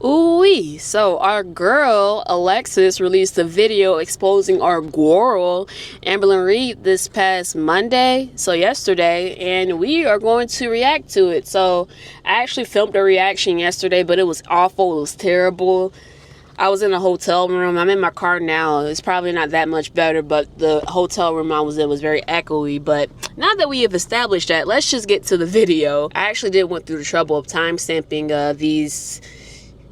Ooh-wee. So our girl Alexis released a video exposing our Gorl Amberlynn Reid this past Monday, so yesterday, and we are going to react to it. So I actually filmed a reaction yesterday, but it was awful. It was terrible. I was in a hotel room. I'm in my car now. It's probably not that much better, but the hotel room I was in was very echoey. But now that we have established that, let's just get to the video. I actually did went through the trouble of timestamping these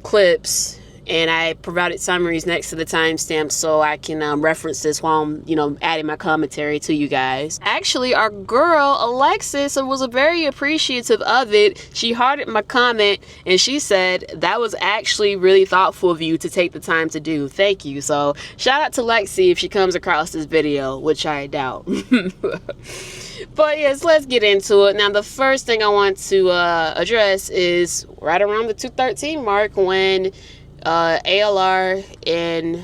clips, and I provided summaries next to the timestamp so I can reference this while I'm, adding my commentary to you guys. Actually, our girl Alexis was very appreciative of it. She hearted my comment and she said that was actually really thoughtful of you to take the time to do. Thank you. So shout out to Lexi if she comes across this video, which I doubt. But yes, let's get into it. Now, the first thing I want to address is right around the 213 mark when ALR and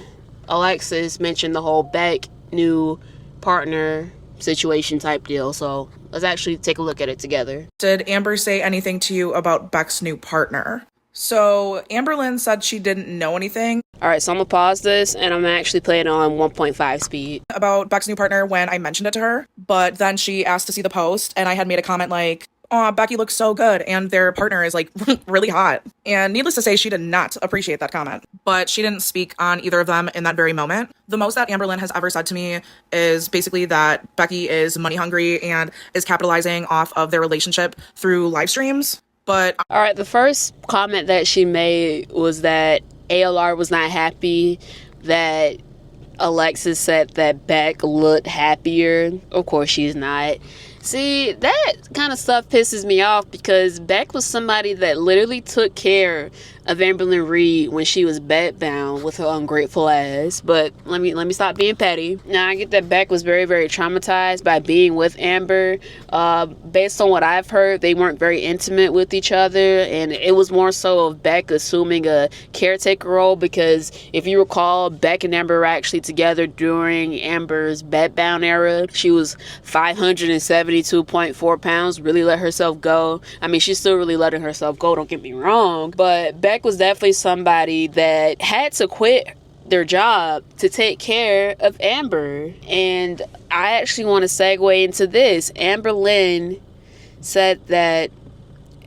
Alexis mentioned the whole Beck new partner situation type deal. So let's actually take a look at it together. Did Amber say anything to you about Beck's new partner? So Amberlynn said she didn't know anything. All right, so I'm gonna pause this and I'm actually playing on 1.5 speed. About Beck's new partner when I mentioned it to her, but then she asked to see the post and I had made a comment like, "Oh, Becky looks so good and their partner is like really hot." And needless to say, she did not appreciate that comment, but she didn't speak on either of them in that very moment. The most that Amberlynn has ever said to me is basically that Becky is money hungry and is capitalizing off of their relationship through live streams. But all right, the first comment that she made was that ALR was not happy that Alexis said that Beck looked happier. Of course she's not. See, that kind of stuff pisses me off because Beck was somebody that literally took care of Amberlynn Reid when she was bedbound with her ungrateful ass. But let me stop being petty. Now, I get that Beck was very, very traumatized by being with Amber. Based on what I've heard, they weren't very intimate with each other, and it was more so of Beck assuming a caretaker role because if you recall, Beck and Amber were actually together during Amber's bedbound era. She was 572.4 pounds, really let herself go. I mean, she's still really letting herself go, don't get me wrong, but Beck was definitely somebody that had to quit their job to take care of Amber. And I actually want to segue into this. Amberlynn said that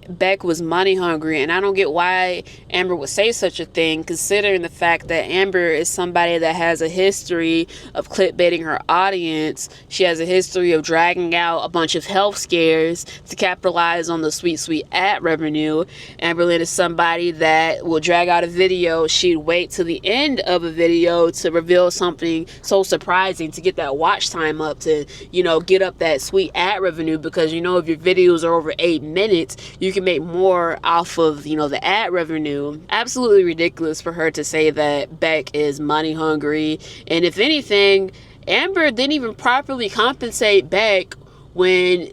Beck was money hungry, and I don't get why Amber would say such a thing, considering the fact that Amber is somebody that has a history of clickbaiting her audience. She has a history of dragging out a bunch of health scares to capitalize on the sweet ad revenue. Amberlynn is somebody that will drag out a video. She'd wait till the end of a video to reveal something so surprising to get that watch time up, to get up that sweet ad revenue, because if your videos are over 8 minutes, you can make more off of the ad revenue. Absolutely ridiculous for her to say that Beck is money hungry. And if anything, Amber didn't even properly compensate Beck when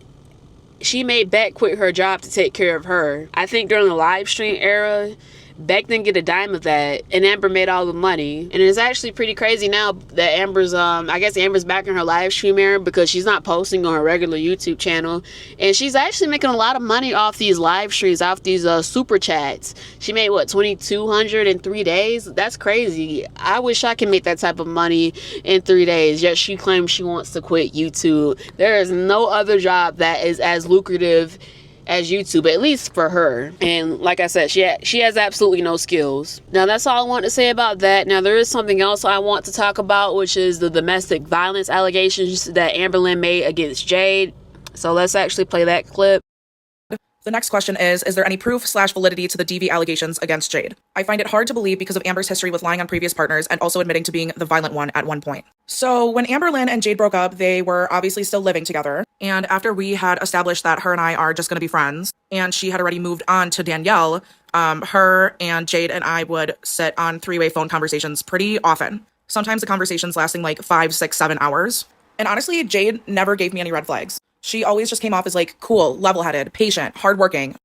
she made Beck quit her job to take care of her. I think during the live stream era, Beck didn't get a dime of that, and Amber made all the money. And it's actually pretty crazy now that Amber's, I guess Amber's back in her live stream era because she's not posting on her regular YouTube channel. And she's actually making a lot of money off these live streams, off these super chats. She made, what, $2,200 in 3 days? That's crazy. I wish I could make that type of money in 3 days, yet she claims she wants to quit YouTube. There is no other job that is as lucrative as YouTube, at least for her. And like I said, she has absolutely no skills. Now, that's all I want to say about that. Now, there is something else I want to talk about, which is the domestic violence allegations that Amberlynn made against Jade. So let's actually play that clip. The next question is there any proof/validity to the DV allegations against Jade? I find it hard to believe because of Amber's history with lying on previous partners and also admitting to being the violent one at one point. So when Amberlynn and Jade broke up, they were obviously still living together. And after we had established that her and I are just going to be friends, and she had already moved on to Danielle, her and Jade and I would sit on three-way phone conversations pretty often. Sometimes the conversations lasting like 5, 6, 7 hours. And honestly, Jade never gave me any red flags. She always just came off as like cool, level-headed, patient, hardworking,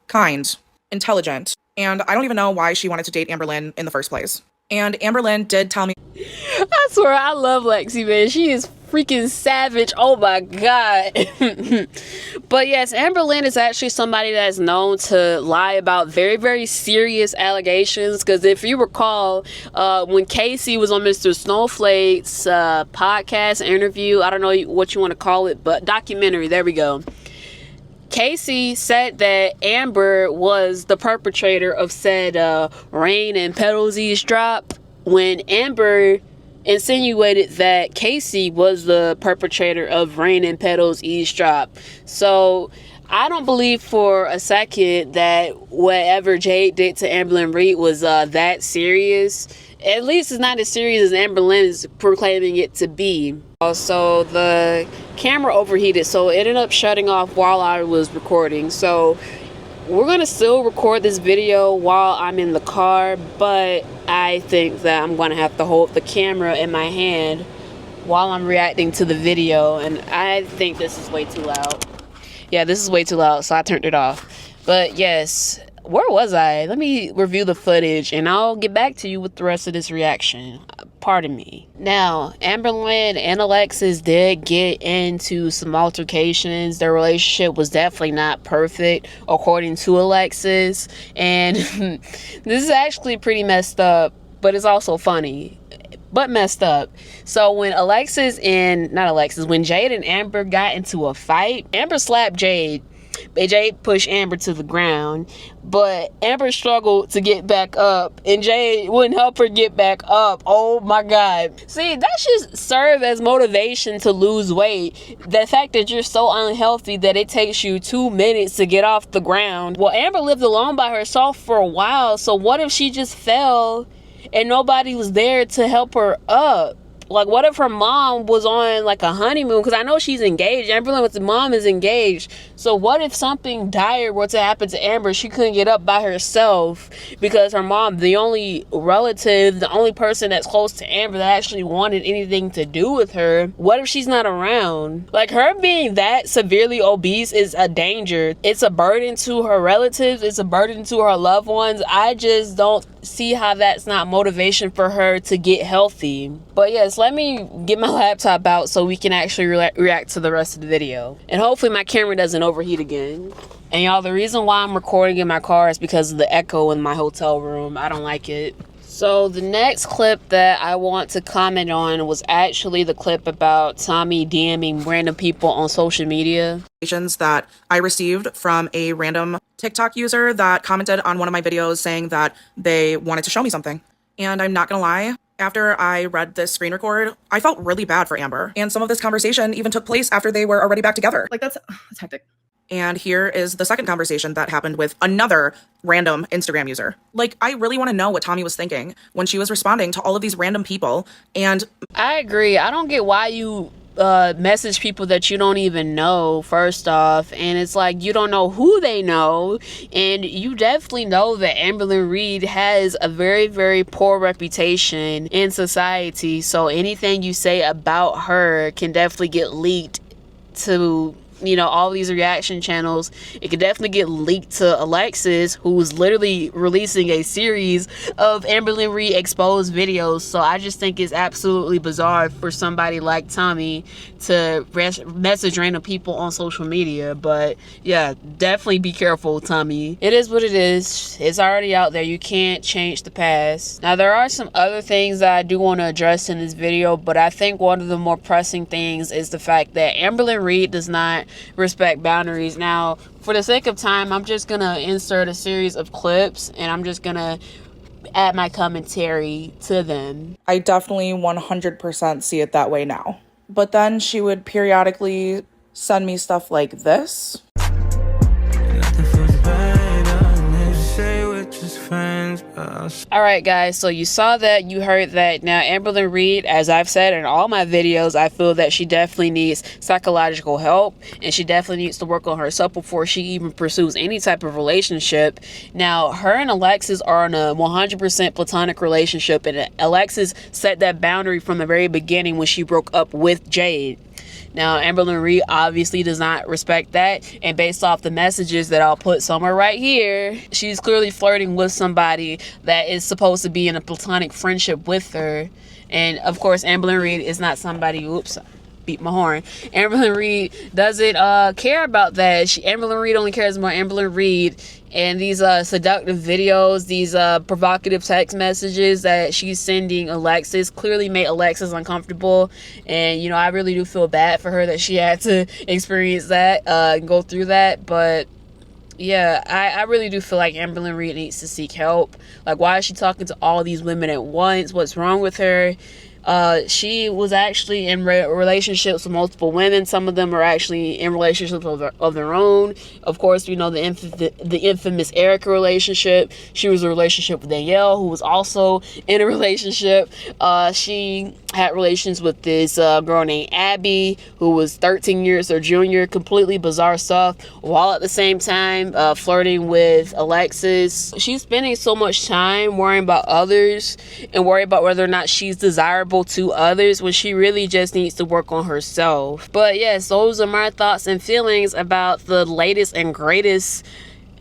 kind, intelligent. And I don't even know why she wanted to date Amberlynn in the first place. And Amberlynn did tell me, I swear, I love Lexi, man. She is freaking savage. Oh my god. But yes, Amberlynn is actually somebody that's known to lie about very, very serious allegations. Because if you recall, when Casey was on Mr. Snowflake's podcast interview, I don't know what you want to call it, but documentary, there we go. Casey said that Amber was the perpetrator of said Rain and Petals eavesdrop, when Amber insinuated that Casey was the perpetrator of Rain and Petals eavesdrop. So I don't believe for a second that whatever Jade did to Amberlynn Reid was that serious. At least it's not as serious as Amberlynn is proclaiming it to be. Also, the camera overheated, so it ended up shutting off while I was recording. So we're going to still record this video while I'm in the car, but I think that I'm going to have to hold the camera in my hand while I'm reacting to the video, and I think this is way too loud. Yeah, this is way too loud, so I turned it off. But yes, where was I? Let me review the footage, and I'll get back to you with the rest of this reaction. Pardon me. Now, Amberlynn and Alexis did get into some altercations. Their relationship was definitely not perfect, according to Alexis. And this is actually pretty messed up, but it's also funny, but messed up. So when when Jade and Amber got into a fight, Amber slapped Jade. Jade pushed Amber to the ground, but Amber struggled to get back up, and Jade wouldn't help her get back up. Oh my god. See, that should serve as motivation to lose weight. The fact that you're so unhealthy that it takes you 2 minutes to get off the ground. Well, Amber lived alone by herself for a while, so what if she just fell and nobody was there to help her up? Like, what if her mom was on, like, a honeymoon? Because I know she's engaged. Amberlynn's mom is engaged. So what if something dire were to happen to Amber? She couldn't get up by herself because her mom, the only relative, the only person that's close to Amber that actually wanted anything to do with her, what if she's not around? Like, her being that severely obese is a danger. It's a burden to her relatives. It's a burden to her loved ones. I just don't see how that's not motivation for her to get healthy. But yes, let me get my laptop out so we can actually react to the rest of the video, and hopefully my camera doesn't overheat again. And y'all, the reason why I'm recording in my car is because of the echo in my hotel room. I don't like it. So the next clip that I want to comment on was actually the clip about Tommy DMing random people on social media. That I received from a random TikTok user that commented on one of my videos saying that they wanted to show me something. And I'm not gonna lie, after I read this screen record, I felt really bad for Amber. And some of this conversation even took place after they were already back together. Like, that's hectic. And here is the second conversation that happened with another random Instagram user. Like, I really want to know what Tommy was thinking when she was responding to all of these random people. And I agree. I don't get why you message people that you don't even know, first off, and it's like you don't know who they know, and you definitely know that Amberlynn Reid has a very, very poor reputation in society, so anything you say about her can definitely get leaked to, you know, all these reaction channels. It could definitely get leaked to Alexis, who's literally releasing a series of Amberlynn Reid exposed videos. So I just think it's absolutely bizarre for somebody like Tommy to message random people on social media. But yeah, definitely be careful, Tommy. It is what it is. It's already out there. You can't change the past. Now, there are some other things that I do want to address in this video, but I think one of the more pressing things is the fact that Amberlynn Reid does not respect boundaries. Now, for the sake of time, I'm just gonna insert a series of clips, and I'm just gonna add my commentary to them. I definitely 100% see it that way now. But then she would periodically send me stuff like this. Alright guys, so you saw that, you heard that. Now, Amberlynn Reid, as I've said in all my videos, I feel that she definitely needs psychological help, and she definitely needs to work on herself before she even pursues any type of relationship. Now, her and Alexis are in a 100% platonic relationship, and Alexis set that boundary from the very beginning when she broke up with Jade. Now, Amberlynn Reid obviously does not respect that, and based off the messages that I'll put somewhere right here, she's clearly flirting with somebody that is supposed to be in a platonic friendship with her. And of course, Amberlynn Reid is not somebody, oops, beat my horn. Amberlynn Reid doesn't care about that. Amberlynn Reid only cares about Amberlynn Reid and these seductive videos, these provocative text messages that she's sending Alexis clearly made Alexis uncomfortable. And, you know, I really do feel bad for her that she had to experience that and go through that. But yeah, I really do feel like Amberlynn Reid needs to seek help. Like, why is she talking to all these women at once? What's wrong with her? She was actually in relationships with multiple women. Some of them are actually in relationships of their own. Of course, we know the infamous Erica relationship. She was in a relationship with Danielle, who was also in a relationship. She had relations with this girl named Abby, who was 13 years her junior. Completely bizarre stuff, while at the same time flirting with Alexis. She's spending so much time worrying about others and worrying about whether or not she's desirable to others when she really just needs to work on herself. But yes, those are my thoughts and feelings about the latest and greatest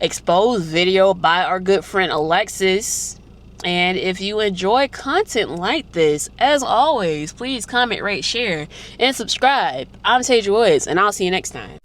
exposed video by our good friend Alexis. And if you enjoy content like this, as always, please comment, rate, share, and subscribe. I'm Tasia Woods, and I'll see you next time.